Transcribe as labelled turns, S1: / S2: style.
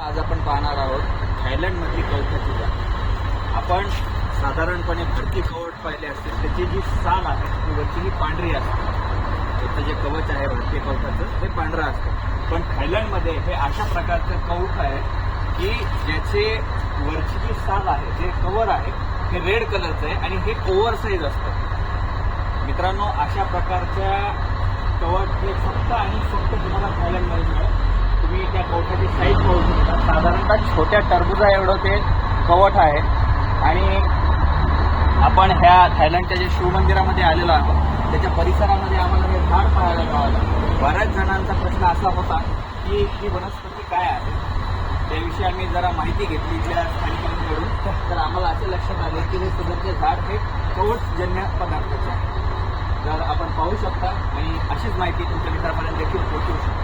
S1: आज आपण पाहणार आहोत थायलंडमधली कवठाची जात. आपण साधारणपणे भरती कवठ पाहिले असतील, त्याची जी साल आहे ती वरची ही पांढरी असते. त्याचं जे कवच आहे भारतीय कवठाचं ते पांढरं असतं. पण थायलंडमध्ये हे अशा प्रकारचं कवठ आहे की ज्याचे वरची जी साल आहे, जे कवर आहे हे रेड कलरचं आहे आणि हे ओव्हरसाईज असतं. मित्रांनो, अशा प्रकारच्या कवच हे फक्त आणि फक्त तुम्हाला थायलंडमध्ये मिळेल. तुम्ही त्या कवठाची साईज पाहू शकता. साधारणतः छोट्या टरबुजा एवढं ते कवठ आहे. आणि आपण ह्या थायलंडच्या जे शिवमंदिरामध्ये आलेलो आहोत, त्याच्या परिसरामध्ये आम्हाला हे झाड पाहायला मिळालं. बऱ्याच जणांचा प्रश्न असा होता की ही वनस्पती काय आहे. त्याविषयी आम्ही जरा माहिती घेतली इथल्या स्थानिकांकडून. तर आम्हाला असे लक्षात आले की हे सुगंधचे झाड हे कवचजन्य पदार्थाचे आहे. तर आपण पाहू शकता आणि अशीच माहिती तुमच्या मित्रापर्यंत देखील पोहोचवू शकता.